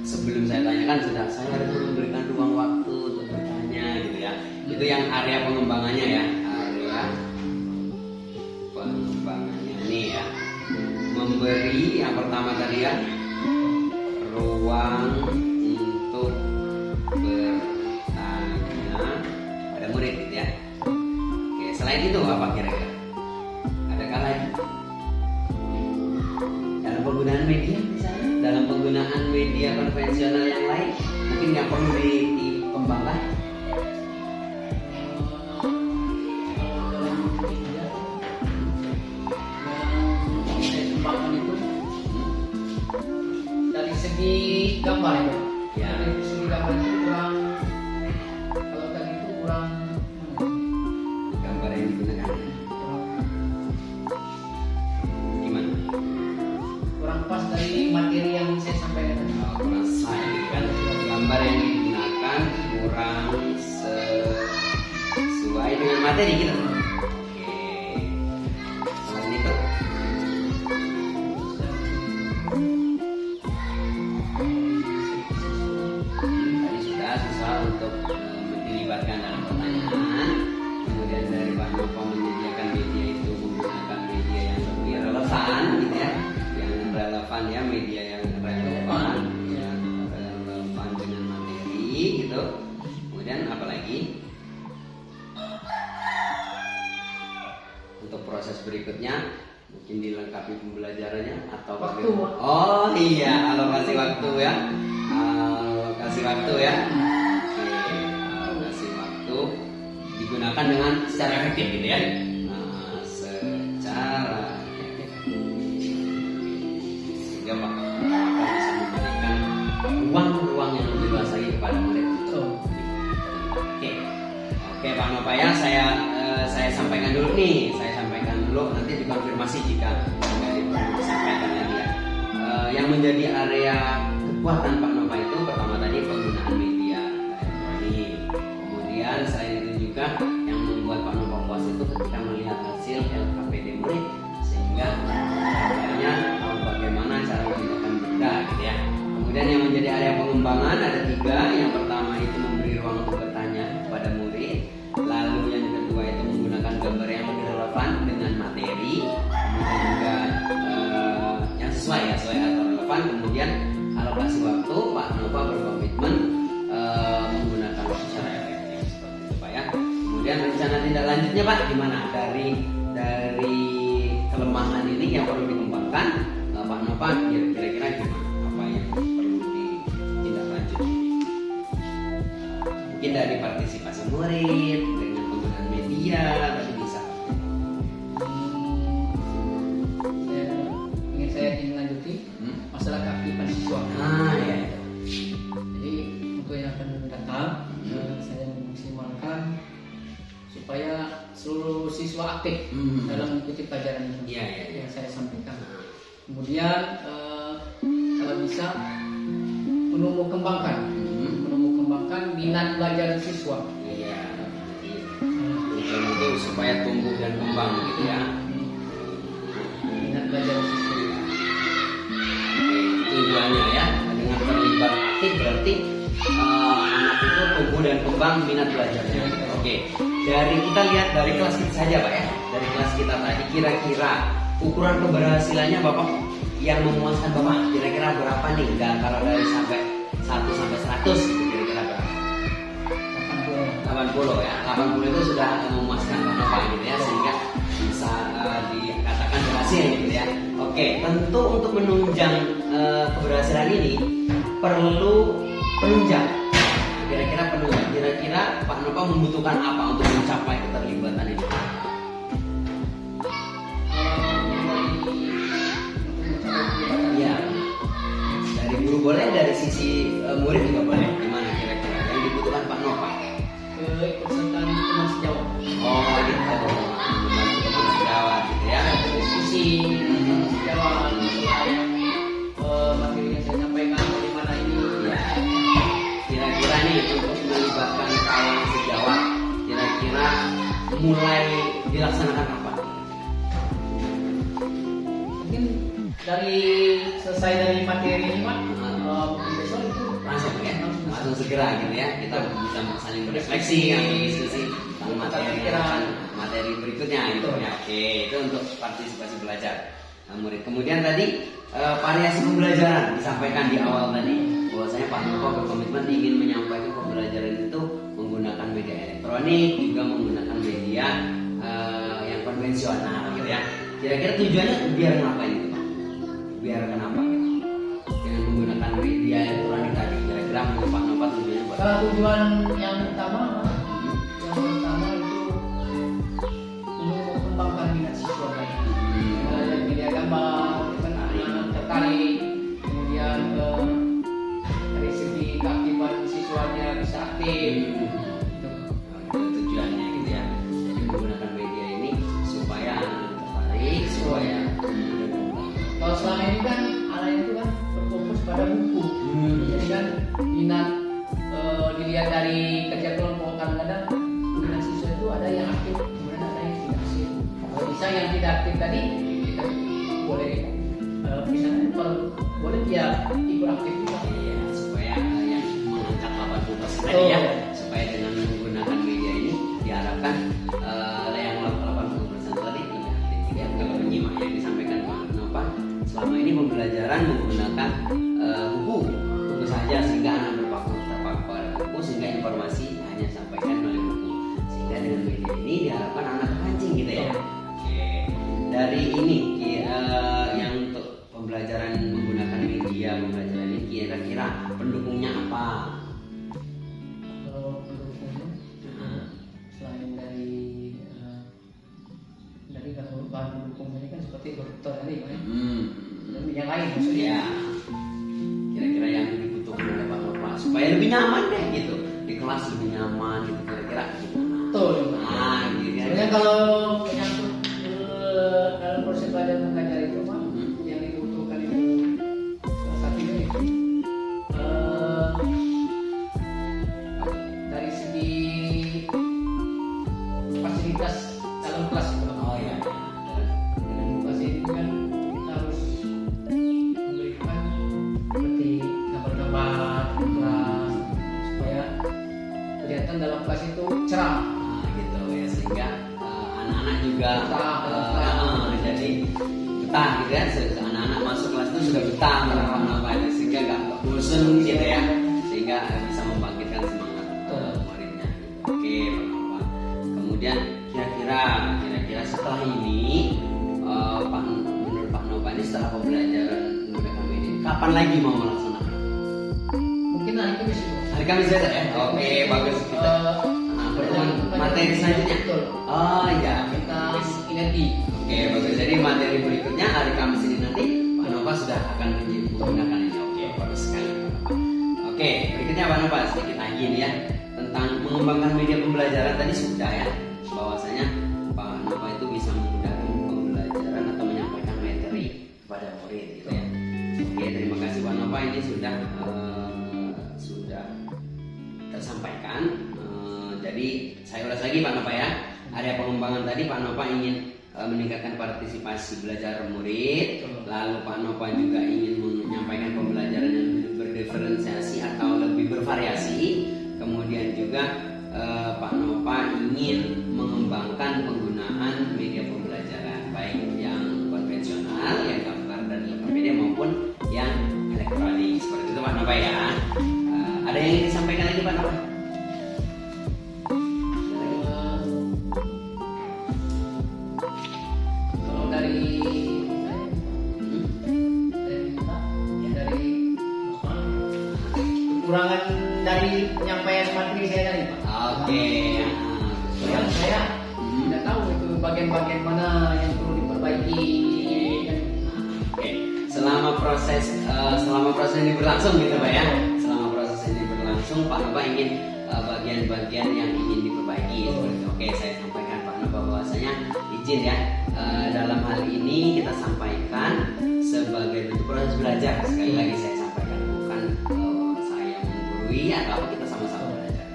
Speaker 1: sebelum saya tanyakan sudah saya harus memberikan ruang waktu untuk bertanya gitu ya. Itu yang area pengembangannya ya, area pengembangannya nih ya. Memberi yang pertama tadi ya, ruang untuk bertanya pada murid gitu ya. Oke, selain itu apa kira-kira? Adakah lagi? Dalam penggunaan media misalnya, dalam penggunaan media konvensional yang lain, mungkin yang perlu dikembangkan.
Speaker 2: dalam media yang saya kembangkan itu dari segi gambar ya.
Speaker 1: Ya.
Speaker 2: Dari segi gambar itu kurang, kalau tadi itu kurang
Speaker 1: Gambar yang digunakan gimana?
Speaker 2: kurang pas dari materi yang saya sampaikan tadi.
Speaker 1: Kurang sah gitu kan? Gambar yang digunakan kurang sesuai dengan materi gitu. Oke. Selain itu, tadi sudah susah untuk dilibatkan dalam pertanyaan. Kemudian dari Pak Nova menyediakan media itu menggunakan media yang lebih relevan gitu ya, yang relevan ya, media yang relevan ya, relevan dengan materi gitu. Kemudian apa lagi? Untuk proses berikutnya mungkin dilengkapi pembelajarannya atau
Speaker 2: Waktu.
Speaker 1: bagaimana? Oh iya, alokasi waktu ya. Alokasi waktu ya. Oke, alokasi waktu digunakan dengan secara efektif gitu ya. Nah, secara efektif. Sehingga Pak akan bisa memberikan ruang-ruang yang lebih luas lagi kepada murid. Oke, oke Pak Nova ya, saya sampaikan dulu nih, nanti dikonfirmasi jika disampaikan lagi ya. Yang menjadi area kekuatan Pak Nova itu pertama tadi penggunaan media elektronik. Kemudian selain itu juga yang membuat Pak Nova puas itu ketika melihat hasil LKPD murid, sehingga akhirnya bagaimana cara memindahkan benda gitu ya. Kemudian yang menjadi area pengembangan ada tiga. Yang pertama itu memberi ruang untuk bertanya kepada murid. Lalu yang kedua itu menggunakan gambar yang lebih relevan dengan materi. Kemudian juga yang sesuai atau relevan. Kemudian alokasi waktu, Pak Nova berkomitmen menggunakan waktu secara efektif seperti itu Pak ya. Kemudian rencana tindak lanjutnya Pak gimana? Dari kelemahan ini yang perlu dikembangkan, Pak Nova kira-kira gimana? Apa yang perlu ditindaklanjuti? Mungkin dari partisipasi murid dengan penggunaan media tadi bisa.
Speaker 2: Saya ingin lanjuti masalah keaktifan siswa.
Speaker 1: Ya.
Speaker 2: Jadi untuk yang akan datang, saya memaksimalkan supaya seluruh siswa aktif dalam mengikuti pelajaran ini yang saya sampaikan. Kemudian kalau bisa menumbuh kembangkan minat belajar siswa.
Speaker 1: Iya. Itu supaya tumbuh dan kembang gitu ya.
Speaker 2: Minat belajar siswa.
Speaker 1: Tujuannya ya, dengan terlibat aktif berarti anak itu tumbuh dan kembang minat belajarnya. Oke. Dari kita lihat dari kelas kita saja Pak ya. Dari kelas kita tadi kira-kira ukuran keberhasilannya Bapak yang memuaskan Bapak kira-kira berapa nih? Kalau dari sampai 1 sampai 100 kira-kira berapa?
Speaker 2: 80.
Speaker 1: 80 ya. 80 itu sudah memuaskan Pak Nova gitu ya, sehingga bisa dikatakan berhasil gitu ya. Oke, tentu untuk menunjang keberhasilan ini perlu penunjang. Kira-kira Pak Nova membutuhkan apa untuk mencapai keterlibatan ini? Ya, dari guru boleh, dari sisi murid juga boleh. Gimana kira-kira yang dibutuhkan Pak Nova?
Speaker 2: Keikutsertaan teman sejawat.
Speaker 1: Oh gitu, teman sejawat gitu ya.
Speaker 2: Diskusi teman sejawat selain materi yang saya sampaikan bagaimana ini.
Speaker 1: Ya. Kira-kira nih untuk melibatkan kawan sejawat, kira-kira mulai dilaksanakan kapan?
Speaker 2: Mungkin dari selesai dari materi ini Pak, mungkin besok itu
Speaker 1: Langsung ya, langsung segera gitu ya. Kita bisa saling berefleksi atau diskusi tentang materi berikutnya gitu ya. Oke, itu untuk partisipasi belajar murid. Kemudian tadi variasi pembelajaran disampaikan di awal tadi, bahwasanya Pak Nova berkomitmen ingin menyampaikan pembelajaran itu menggunakan media elektronik, juga menggunakan media yang konvensional gitu ya. Kira-kira tujuannya biar ngapain itu Pak? Biar kenapa? Dengan menggunakan media elektronik tadi, kira-kira menurut Pak Nova tujuannya buat apa?
Speaker 2: Kalau tujuan yang pertama itu untuk mengembangkan minat siswa tadi. Belajar media gambar, kan anak-anak tertarik, kemudian dari segi keaktifan siswanya bisa aktif.
Speaker 1: Itu tujuannya gitu ya. Jadi menggunakan media ini supaya anak tertarik, supaya
Speaker 2: Kalau selama ini kan anak itu kan berfokus pada buku, jadi kan minat dilihat dari kerja kelompok, kadang-kadang minat siswa itu ada yang aktif, kemudian ada yang tidak aktif. Kalau bisa yang tidak aktif tadi kita boleh misalnya kalau boleh dia ikut aktif juga.
Speaker 1: Iya, supaya yang mengangkat 80% tadi ya, supaya dengan menggunakan media ini diharapkan yang 80% tadi tidak aktif. Ya, kalau menyimak yang disampaikan Pak Nova, selama ini pembelajaran menggunakan buku saja, sehingga anak terpaku pada buku, sehingga informasi hanya sampaikan melalui buku, sehingga dengan media ini diharapkan anak terpancing gitu ya. Oke, dari ini yang untuk pembelajaran menggunakan media pembelajaran ini kira-kira pendukungnya apa?
Speaker 2: Kalau pendukungnya selain dari kalau bahan pendukung ini kan seperti dokter tadi kan, dan yang lain maksudnya.
Speaker 1: Ya, kira-kira yang dibutuhkan oleh Pak Nova supaya lebih nyaman deh gitu di kelas, lebih nyaman gitu, kira-kira gimana?
Speaker 2: Betul.
Speaker 1: Nah, gitu kan.
Speaker 2: Sebenarnya kalau menyangkut dalam proses belajar mengajar itu Pak, yang dibutuhkan itu salah satunya itu dari segi fasilitas dalam kelas itu.
Speaker 1: Oh ya.
Speaker 2: Dengan edukasi itu kan kita harus memberikan seperti gambar-gambar di kelas supaya kelihatan dalam kelas itu cerah.
Speaker 1: Nah, gitu ya, sehingga anak-anak juga jadi betah gitu kan. Anak-anak masuk kelas itu sudah betah apa itu, sehingga nggak bosan gitu ya, sehingga bisa membangkitkan semangat muridnya. Oke, Pak Nova. Kemudian kira-kira setelah ini menurut Pak Nova ini, setelah pembelajaran menggunakan media, kapan lagi mau melaksanakan?
Speaker 2: Mungkin hari Kamis itu.
Speaker 1: Hari Kamis saja ya. Oke, bagus kita. Pertemuan materi selanjutnya.
Speaker 2: Betul.
Speaker 1: Oh iya,
Speaker 2: Kita inati.
Speaker 1: Oke, bagus. Jadi materi berikutnya hari Kamis ini nanti Pak Nova sudah akan menggunakan ini. Oke, bagus sekali Pak Nova. Oke, berikutnya Pak Nova sedikit lagi nih ya tentang mengembangkan media pembelajaran. Tadi sudah ya, bahwasanya Pak Nova itu bisa memudahkan pembelajaran atau menyampaikan materi kepada murid gitu ya. Oke, terima kasih Pak Nova, ini sudah tersampaikan. Jadi saya ulas lagi Pak Nova ya. Area pengembangan tadi Pak Nova ingin meningkatkan partisipasi belajar murid. Lalu Pak Nova juga ingin menyampaikan pembelajaran yang berdiferensiasi atau lebih bervariasi. Kemudian juga Pak Nova ingin mengembangkan penggunaan media pembelajaran, baik yang konvensional, yang gambar dan media, maupun yang elektronik. Seperti itu Pak Nova ya. Ada yang ingin disampaikan lagi Pak Nova? Oke.
Speaker 2: Ya, saya tidak tahu itu bagian-bagian mana yang perlu diperbaiki.
Speaker 1: Oke. Selama proses ini berlangsung gitu Pak ya. Selama proses ini berlangsung Pak Nova ingin bagian-bagian yang ingin diperbaiki seperti itu. Oke, saya sampaikan Pak Nova bahwasanya izin ya, dalam hal ini kita sampaikan sebagai bentuk proses belajar. Sekali lagi saya sampaikan, bukan saya menggurui atau apa, kita sama-sama belajar.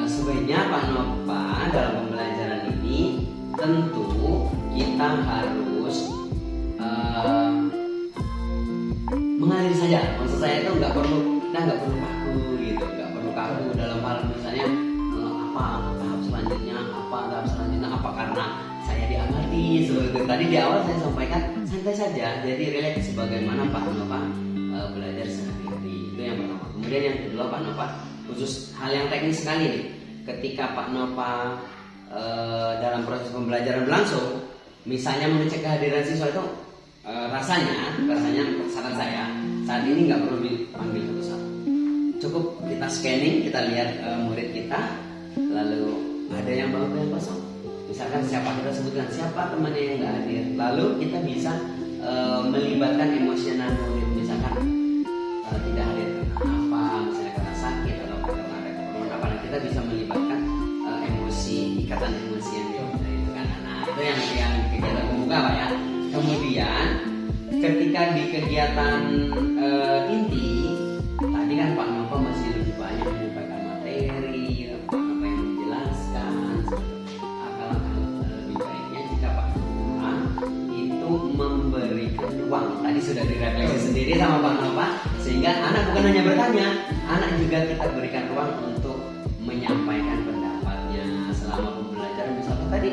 Speaker 1: Sebaiknya Pak Nova dalam pembelajaran ini tentu kita harus mengalir saja. Maksud saya itu nggak perlu kaku gitu, nggak perlu kaku dalam hal misalnya apa tahap selanjutnya apa karena saya diamati seperti itu. Tadi di awal saya sampaikan santai saja, jadi relax sebagaimana Pak Nova belajar sehari-hari. Itu yang pertama. Kemudian yang kedua Pak Nova khusus hal yang teknis sekali nih. Ketika Pak Nova dalam proses pembelajaran berlangsung, misalnya mengecek kehadiran siswa itu rasanya saran saya saat ini nggak perlu dipanggil satu-satu, cukup kita scanning, kita lihat murid kita, lalu ada yang bangun yang kosong, misalkan siapa, kita sebutkan siapa temannya yang nggak hadir, lalu kita bisa melibatkan emosional murid, misalkan tidak hadir karena apa, misalnya karena sakit atau karena ada keperluan apa, kita bisa melibatkan ikatan emosi yang itu kan. Nah itu yang kegiatan pembuka Pak ya. Kemudian ketika di kegiatan inti tadi kan Pak Nova masih lebih banyak menyampaikan materi, Pak Nova yang menjelaskan, akan lebih baiknya jika Pak Nova itu memberikan ruang. Tadi sudah direfleksi sendiri sama Pak Nova, sehingga anak bukan hanya bertanya, anak juga kita berikan ruang untuk menyampaikan pendapatnya selama pembelajaran. Misalnya tadi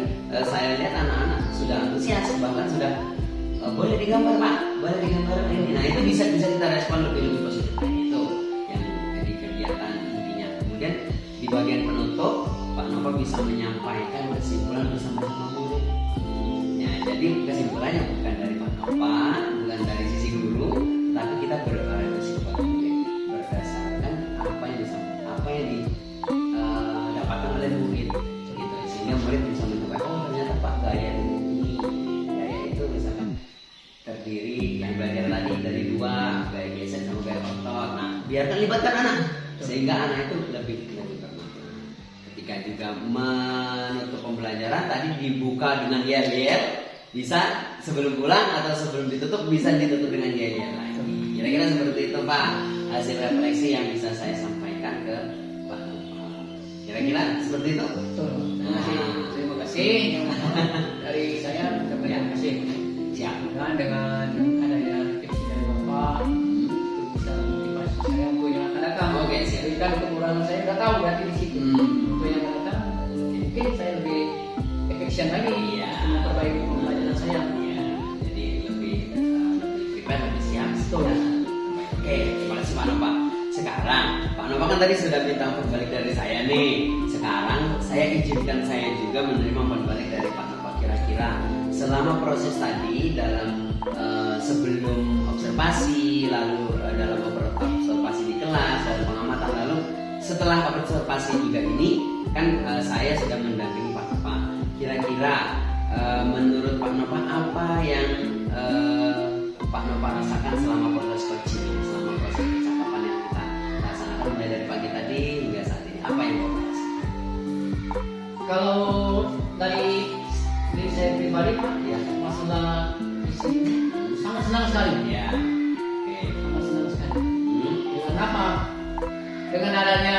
Speaker 1: saya lihat anak-anak sudah antusias, bahkan sudah boleh digambar Pak, boleh digambar ini. Nah itu bisa kita respon lebih positif. Nah, itu yang jadi kegiatan intinya. Kemudian di bagian penutup Pak Nova bisa menyampaikan kesimpulan bersama-sama murid. Ya, jadi kesimpulannya bukan dari Pak Nova, bukan dari sisi guru, tapi kita berorientasi kepada murid berdasarkan apa yang didapatkan oleh murid. Gitu. Sehingga murid bisa mencoba, oh ternyata Pak gaya ini, gaya itu misalkan terdiri yang belajar tadi dari dua, gaya gesek sama gaya otot. Nah, biarkan libatkan anak sehingga anak itu lebih bermakna. Ketika juga menutup pembelajaran tadi dibuka dengan yel-yel, bisa sebelum pulang atau sebelum ditutup bisa ditutup dengan yel-yel lagi. Kira-kira seperti itu Pak, hasil refleksi yang bisa saya sampaikan ke Pak Nova. Kira-kira seperti itu.
Speaker 2: Terima kasih dari saya. Terima kasih.
Speaker 1: Siap.
Speaker 2: Dan dengan adanya tips dari Bapak itu bisa motivasi saya untuk yang akan datang.
Speaker 1: Oke, siap.
Speaker 2: Berikan kekurangan saya nggak tahu berarti di situ. Untuk yang akan datang, mungkin saya lebih efisien lagi memperbaiki pembelajaran saya.
Speaker 1: Iya. Jadi lebih prepare, lebih siap.
Speaker 2: Betul.
Speaker 1: Oke, terima kasih Pak Nova. Sekarang Pak Nova kan tadi sudah minta umpan balik dari saya nih. Sekarang saya izinkan saya juga menerima umpan balik dari Pak Nova. Kira-kira selama proses tadi dalam sebelum observasi, lalu dalam observasi di kelas, dalam pengamatan, lalu setelah observasi juga ini kan saya sudah mendampingi Pak Nova. Kira-kira menurut Pak Nova apa yang Pak Nova rasakan selama proses coaching, selama proses percakapan yang kita laksanakan mulai dari pagi tadi hingga saat ini, apa yang Bapak rasakan?
Speaker 2: Kalau dari diri saya pribadi Pak, ya masalah di sini sangat senang sekali.
Speaker 1: Ya. Oke.
Speaker 2: Sangat senang sekali. Dengan apa? Dengan adanya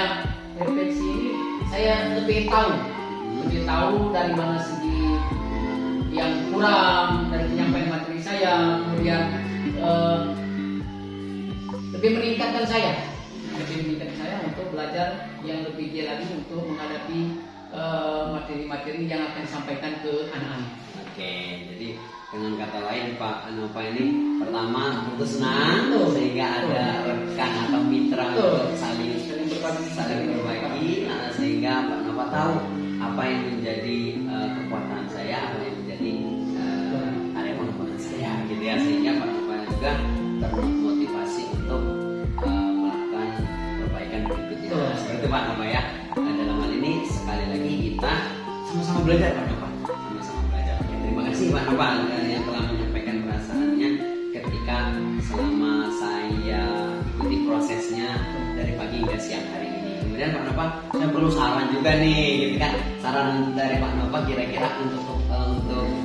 Speaker 2: refleksi ini, saya lebih tahu dari mana segi yang kurang dari penyampaian materi saya, kemudian lebih meningkatkan saya untuk belajar yang lebih giat lagi untuk menghadapi materi-materi yang akan disampaikan ke anak-anak.
Speaker 1: Oke, jadi dengan kata lain Pak Nova ini pertama tentu senang sehingga ada rekan atau mitra untuk saling berbagi, sehingga Pak Nova tahu apa yang menjadi kekuatan saya, apa yang menjadi area kekuatan saya, gitu ya, sehingga Pak Nova juga termotivasi untuk melakukan perbaikan berikutnya. Seperti Pak Nova ya. Dalam hal ini belajar Pak Nova, sama-sama belajar. Oke, terima kasih Pak Nova yang telah menyampaikan perasaannya ketika selama saya ikuti prosesnya dari pagi hingga siang hari ini. Kemudian Pak Nova, saya perlu saran juga nih, gitu kan? Saran dari Pak Nova kira-kira untuk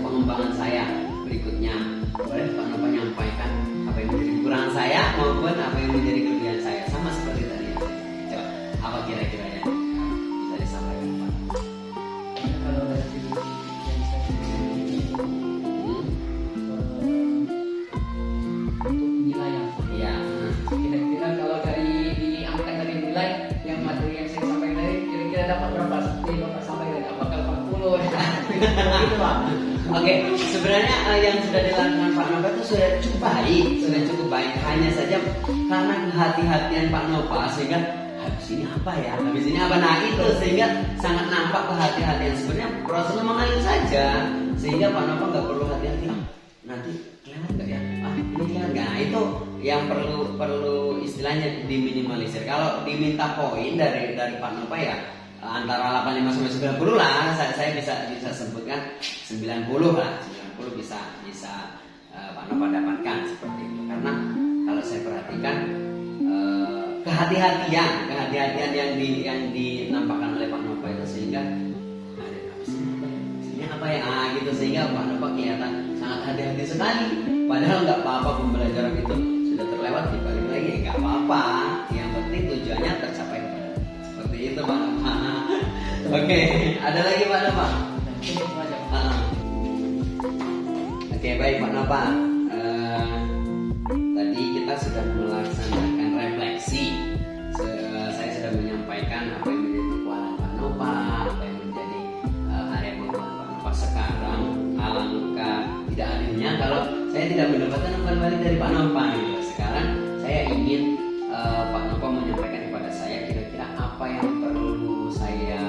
Speaker 1: pengembangan saya berikutnya. Boleh Pak Nova nyampaikan apa yang menjadi kekurangan saya maupun apa yang menjadi kelebihan saya, sama seperti tadi ya. Coba apa kira-kira yang bisa disampaikan Pak?
Speaker 2: Kalau dari segi yang saya sendiri, untuk penilaian.
Speaker 1: Iya.
Speaker 2: Kira-kira kalau diangkat dari nilai yang materi yang saya sampaikan tadi, kira-kira dapat berapa? Seperti Bapak sampaikan, apakah 40? Gitu Pak.
Speaker 1: Oke, sebenarnya yang sudah dilakukan Pak Nova itu sudah cukup baik. Hanya saja karena kehati-hatian Pak Nova sehingga habis ini apa ya, habis ini apa, nah itu sehingga sangat nampak kehati-hatian. Sebenarnya prosesnya mengalir saja sehingga Pak Nova nggak perlu hati-hati. Nanti kelewat nggak ya? Ini kelewat nggak? Nah itu yang perlu istilahnya diminimalisir. Kalau diminta poin dari Pak Nova ya antara 85 sampai 90 lah, saya bisa sebutkan 90 lah, 90 bisa Pak Nova dapatkan seperti itu. Karena kalau saya perhatikan kehati-hatian yang dinampakkan oleh Pak Nova itu sehingga ini apa ya, gitu sehingga Pak Nova kelihatan sangat hati-hati sekali. Padahal nggak apa-apa, pembelajaran itu sudah terlewat, dibalik lagi ya nggak apa-apa. Yang penting tujuannya tercapai. Seperti itu Pak Nova. Oke, ada lagi Pak Nova? Oke, baik Pak Nova. Tadi kita sudah melaksanakan refleksi. Saya sudah menyampaikan apa yang menjadi kekuatan Pak Nova, apa yang menjadi area pengembangan Pak Nova sekarang. Alangkah tidak adilnya kalau saya tidak mendapatkan umpan balik dari Pak Nova. Gitu. Sekarang saya ingin Pak Nova menyampaikan kepada saya kira-kira apa yang perlu saya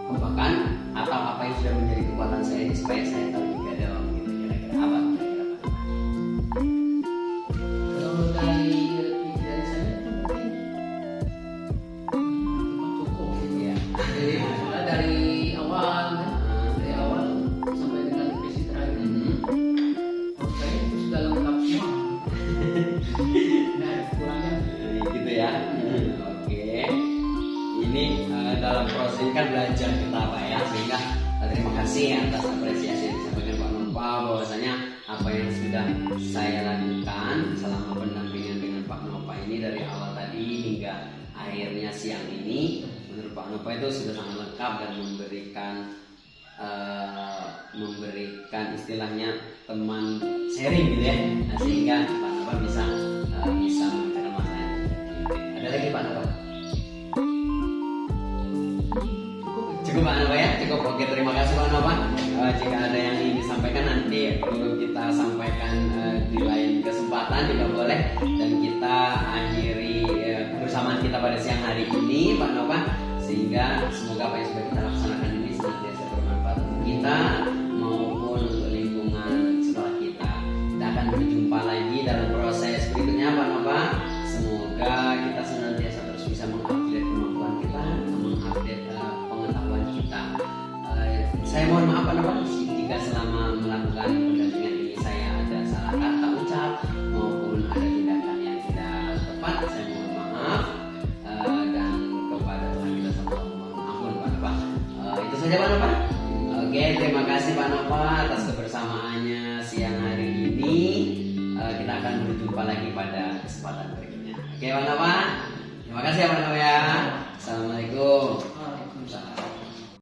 Speaker 1: kembangkan atau apa yang sudah menjadi kekuatan saya ini supaya saya tahu juga dalam gitu, kira-kira apa kira-kira Pak Nova.
Speaker 2: Kalau dari saya mungkin cukup
Speaker 1: Iya.
Speaker 2: jadi mulai dari awal sampai dengan sesi terakhir ini menurut saya itu sudah lengkap semua. Nah, kurangnya
Speaker 1: Gitu ya. Oke. Ini dalam proses ini kan belajar kita Pak ya, sehingga terima kasih atas apresiasi yang disampaikan Pak Nova bahwasanya apa yang sudah saya lakukan selama pendampingan dengan Pak Nova ini dari awal tadi hingga akhirnya siang ini, menurut Pak Nova itu sudah sangat lengkap dan memberikan istilahnya teman sharing gitu ya. Nah, sehingga Pak Nova bisa memberikan masalah. Ada lagi Pak Nova? Cukup Pak Nova ya? Cukup. Oke, terima kasih Pak Nova. Jika ada yang ingin disampaikan nanti perlu kita sampaikan di lain kesempatan juga boleh. Dan kita akhiri kebersamaan kita pada siang hari ini Pak Nova, sehingga semoga apa yang sudah kita laksanakan ini senantiasa bermanfaat untuk kita maupun untuk lingkungan setelah kita. Kita akan berjumpa lagi dalam proses berikutnya Pak Nova. Semoga kita senantiasa terus bisa mengupdate kemampuan kita, mengupdate pengetahuan kita. Saya mohon maaf Pak Nova jika selama melakukan pendampingan ini saya ada salah kata ucap maupun ada tindakan yang tidak tepat. Saya mohon maaf dan kepada Tuhan kita semua mohon ampun Pak Nova. Itu saja Pak Nova. Oke, terima kasih Pak Nova atas kebersamaannya siang hari ini. Kita akan berjumpa lagi pada kesempatan berikutnya. Oke Pak Nova, terima kasih ya Pak Nova ya. Assalamualaikum.